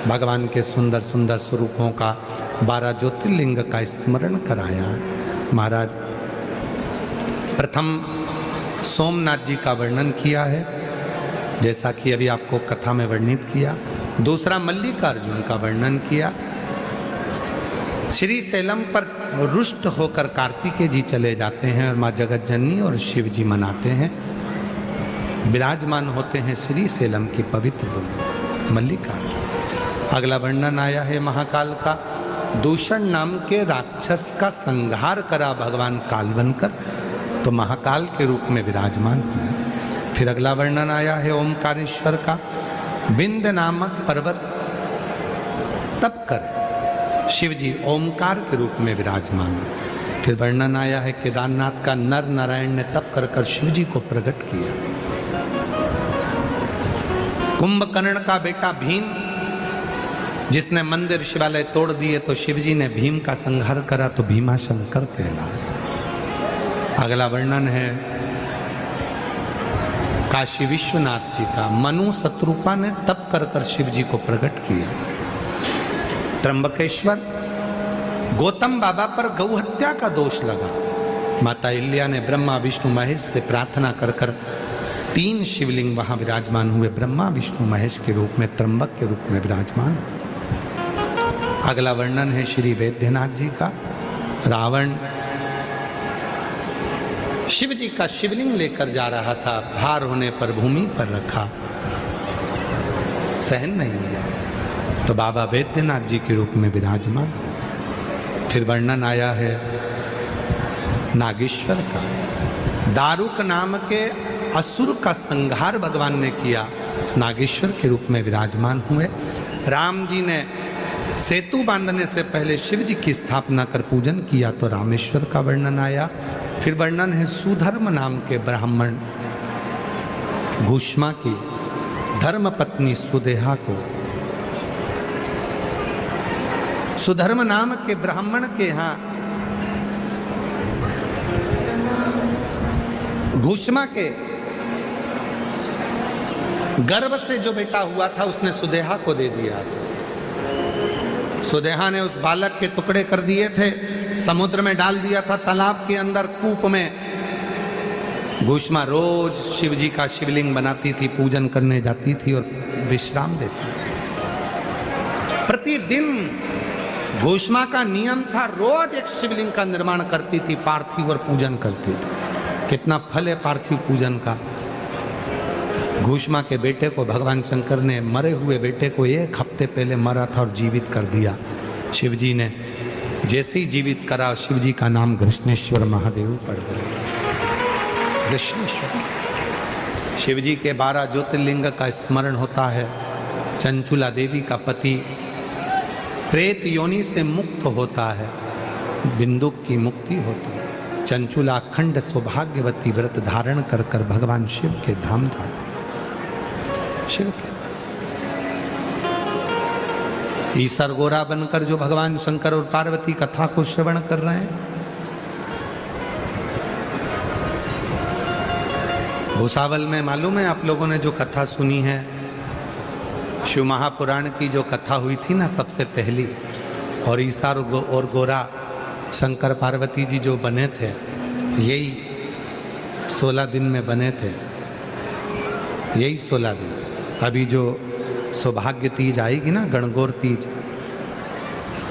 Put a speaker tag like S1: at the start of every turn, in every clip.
S1: भगवान के सुंदर सुंदर स्वरूपों का 12 ज्योतिर्लिंग का स्मरण कराया। महाराज प्रथम सोमनाथ जी का वर्णन किया है, जैसा कि अभी आपको कथा में वर्णित किया। दूसरा मल्लिकार्जुन का वर्णन किया। श्री सैलम पर रुष्ट होकर कार्तिकेय जी चले जाते हैं और माँ जगत जननी और शिव जी मनाते हैं, विराजमान होते हैं श्री सैलम की पवित्र भूमि मल्लिकार्जुन। अगला वर्णन आया है महाकाल का। दूषण नाम के राक्षस का संहार करा भगवान काल बनकर, तो महाकाल के रूप में विराजमान हुए। फिर अगला वर्णन आया है ओमकारेश्वर का। विंध्य नामक पर्वत तप कर शिव जी ओमकार के रूप में विराजमान हुए। फिर वर्णन आया है केदारनाथ का। नर नारायण ने तप कर कर शिव जी को प्रकट किया। कुंभकर्ण का बेटा भीम, जिसने मंदिर शिवालय तोड़ दिए, तो शिव जी ने भीम का संहार करा, तो भीमा शंकर कहलाए। अगला वर्णन है काशी विश्वनाथ जी का। मनु शत्रुपा ने तप कर कर शिव जी को प्रकट किया। त्र्यंबकेश्वर, गौतम बाबा पर गौ हत्या का दोष लगा, माता इल्या ने ब्रह्मा विष्णु महेश से प्रार्थना कर कर 3 शिवलिंग वहां विराजमान हुए। ब्रह्मा विष्णु महेश के रूप में, त्र्यंबक के रूप में विराजमान। अगला वर्णन है श्री वैद्यनाथ जी का। रावण शिव जी का शिवलिंग लेकर जा रहा था, भार होने पर भूमि पर रखा, सहन नहीं हुआ, तो बाबा वैद्यनाथ जी के रूप में विराजमान। फिर वर्णन आया है नागेश्वर का। दारुक नाम के असुर का संहार भगवान ने किया, नागेश्वर के रूप में विराजमान हुए। राम जी ने सेतु बांधने से पहले शिव जी की स्थापना कर पूजन किया, तो रामेश्वर का वर्णन आया। फिर वर्णन है सुधर्म नाम के ब्राह्मण घुष्मा की धर्म पत्नी सुदेहा को। सुधर्म नाम के ब्राह्मण के यहाँ घुष्मा के गर्भ से जो बेटा हुआ था उसने सुदेहा को दे दिया था। सुदेहा ने उस बालक के टुकड़े कर दिए थे, समुद्र में डाल दिया था, तालाब के अंदर कूप में। घुष्मा रोज शिव जी का शिवलिंग बनाती थी, पूजन करने जाती थी और विश्राम देती थी। प्रतिदिन घुष्मा का नियम था, रोज एक शिवलिंग का निर्माण करती थी, पार्थिव और पूजन करती थी। कितना फल है पार्थिव पूजन का। घुष्मा के बेटे को भगवान शंकर ने, मरे हुए बेटे को 1 हफ्ते पहले मरा था और जीवित कर दिया। शिव जी ने जैसे ही जीवित करा, शिव जी का नाम कृष्णेश्वर महादेव पड़ गया। कृष्णेश्वर शिव जी के 12 ज्योतिर्लिंग का स्मरण होता है। चंचुला देवी का पति प्रेत योनि से मुक्त होता है, बिंदुक की मुक्ति होती है। चंचुला अखंड सौभाग्यवती व्रत धारण कर कर भगवान शिव के धाम जाती है। शिव के ईसर गोरा बनकर जो भगवान शंकर और पार्वती कथा को श्रवण कर रहे हैं। भूसावल में मालूम है आप लोगों ने जो कथा सुनी है, शिव महापुराण की जो कथा हुई थी ना सबसे पहली, और ईसर और गोरा शंकर पार्वती जी जो बने थे, यही 16 दिन में बने थे, यही 16 दिन। अभी जो सौभाग्य तीज आएगी ना, गणगौर तीज,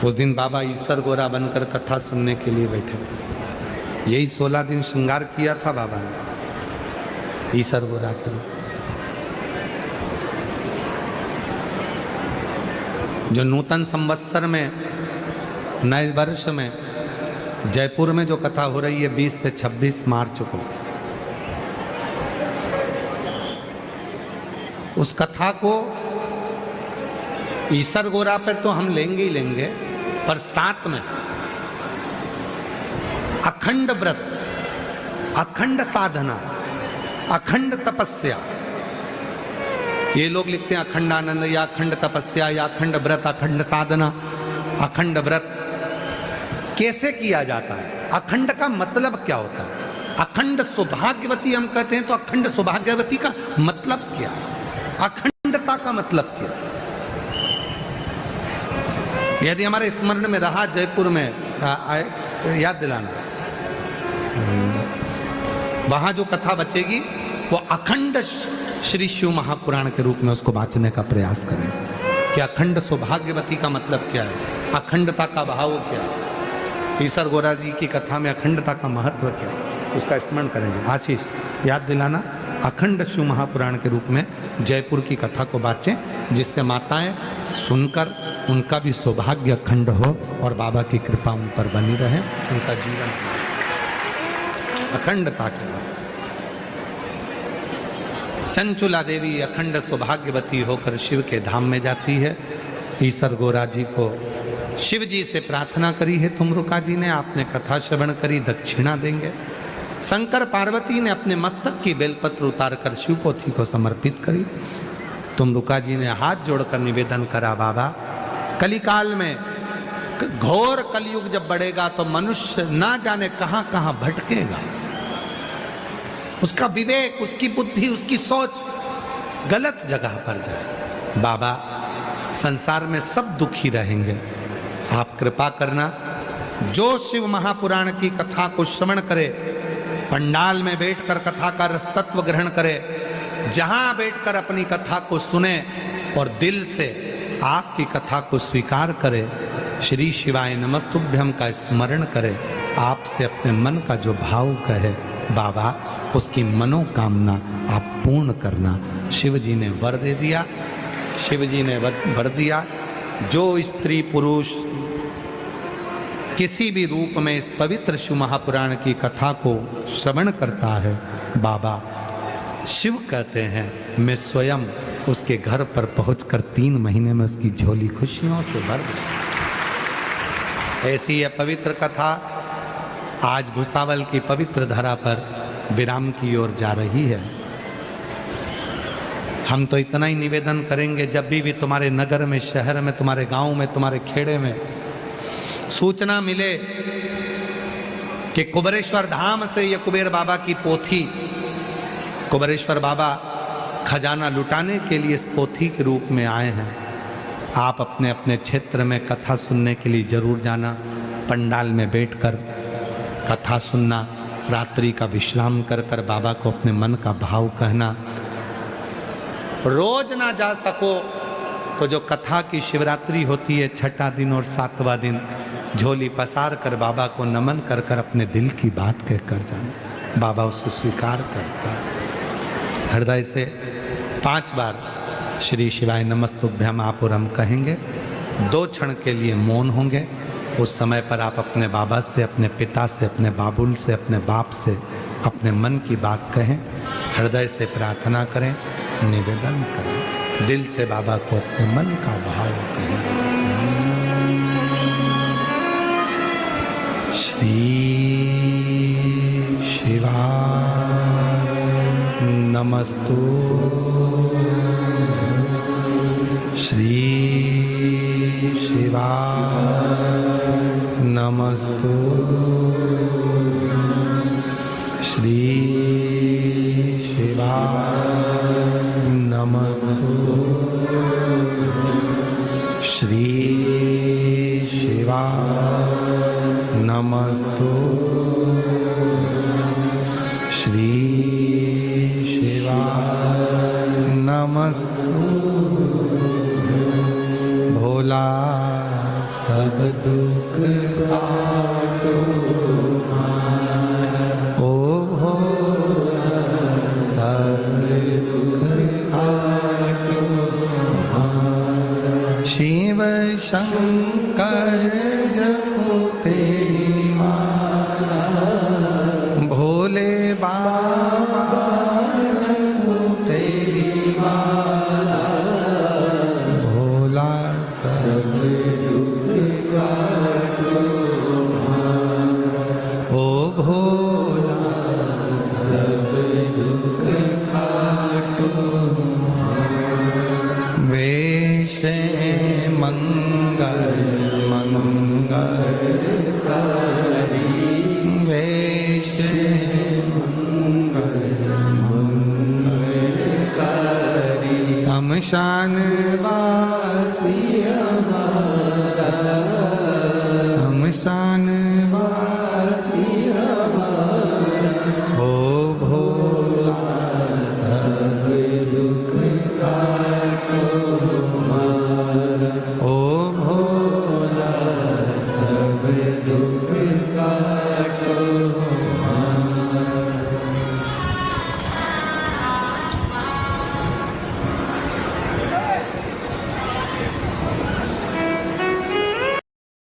S1: उस दिन बाबा ईश्वर गोरा बनकर कथा सुनने के लिए बैठे थे। यही 16 दिन श्रृंगार किया था बाबा ने ईश्वर गोरा के। जो नूतन संवत्सर में, नए वर्ष में जयपुर में जो कथा हो रही है 20 से 26 मार्च को, उस कथा को ईसर गोरा पर तो हम लेंगे ही लेंगे, पर साथ में अखंड व्रत, अखंड साधना, अखंड तपस्या, ये लोग लिखते हैं अखंड आनंद या अखंड तपस्या या अखंड व्रत, अखंड साधना। अखंड व्रत कैसे किया जाता है, अखंड का मतलब क्या होता है? अखंड सौभाग्यवती हम कहते हैं, तो अखंड सौभाग्यवती का मतलब क्या? अखंडता का मतलब क्या? यदि हमारे स्मरण में रहा जयपुर में, याद दिलाना, वहां जो कथा बचेगी वो अखंड श्री शिव महापुराण के रूप में उसको बांचने का प्रयास करें कि अखंड सौभाग्यवती का मतलब क्या है, अखंडता का भाव क्या है, ईसर गोरा जी की कथा में अखंडता का महत्व क्या है, उसका स्मरण करेंगे। आशीष याद दिलाना, अखंड शिव महापुराण के रूप में जयपुर की कथा को बांटें, जिससे माताएं सुनकर उनका भी सौभाग्य अखंड हो और बाबा की कृपा उन पर बनी रहे, उनका जीवन अखंडता के बाद। चंचुला देवी अखंड सौभाग्यवती होकर शिव के धाम में जाती है। ईसर गोरा जी को शिव जी से प्रार्थना करी है तुमरुका जी ने, आपने कथा श्रवण करी, दक्षिणा देंगे। शंकर पार्वती ने अपने मस्तक की बेलपत्र उतारकर शिवपोथी को समर्पित करी। तुमरुका जी ने हाथ जोड़कर निवेदन करा, बाबा कलिकाल में घोर कलयुग जब बढ़ेगा तो मनुष्य ना जाने कहां कहां भटकेगा, उसका विवेक, उसकी बुद्धि, उसकी सोच गलत जगह पर जाए। बाबा संसार में सब दुखी रहेंगे, आप कृपा करना, जो शिव महापुराण की कथा को श्रवण करे, पंडाल में बैठकर कथा का रस तत्व ग्रहण करे, जहां बैठकर अपनी कथा को सुने और दिल से आपकी कथा को स्वीकार करे, श्री शिवाय नमस्तुभ्यम का स्मरण करे, आपसे अपने मन का जो भाव कहे, बाबा उसकी मनोकामना आप पूर्ण करना। शिव जी ने वर दे दिया, शिव जी ने वर दिया, जो स्त्री पुरुष किसी भी रूप में इस पवित्र शिव महापुराण की कथा को श्रवण करता है, बाबा शिव कहते हैं मैं स्वयं उसके घर पर पहुंचकर 3 महीने में उसकी झोली खुशियों से भर दूं। ऐसी यह पवित्र कथा आज भुसावल की पवित्र धरा पर विराम की ओर जा रही है। हम तो इतना ही निवेदन करेंगे, जब भी तुम्हारे नगर में, शहर में, तुम्हारे गांव में, तुम्हारे खेड़े में सूचना मिले कि कुबेरेश्वर धाम से ये कुबेर बाबा की पोथी, कुबेरेश्वर बाबा खजाना लुटाने के लिए इस पोथी के रूप में आए हैं, आप अपने अपने क्षेत्र में कथा सुनने के लिए जरूर जाना। पंडाल में बैठकर कथा सुनना, रात्रि का विश्राम कर कर बाबा को अपने मन का भाव कहना। रोज ना जा सको तो जो कथा की शिवरात्रि होती है, छठा दिन और 7वां दिन, झोली पसार कर बाबा को नमन कर कर अपने दिल की बात कह कर जाना, बाबा उसे स्वीकार करता है। हृदय से 5 बार श्री शिवाय नमस्तुभ्यम आप और हम कहेंगे, 2 क्षण के लिए मौन होंगे। उस समय पर आप अपने बाबा से, अपने पिता से, अपने बाबुल से, अपने बाप से अपने मन की बात कहें, हृदय से प्रार्थना करें, निवेदन करें, दिल से बाबा को अपने मन का भाव कहें। श्री शिवाय नमस्तु, श्री शिवाय नमस्तु, श्री शिवाय नमस्तु, श्री शिवाय नमस्तु, श्री शिवाय नमस्तु। भोला सब दुख काटो, ओ भोला सब दुख काटो, शिव शंकर जपो तेरी माला, भोले बाबा जपो तेरी माला, भोला सब दुख काटो, ओ भोला सब दुख काटो। वेश मंगल मंगल करी, वेश मंगल मंगल करी, शमशान वासी हमारा निशान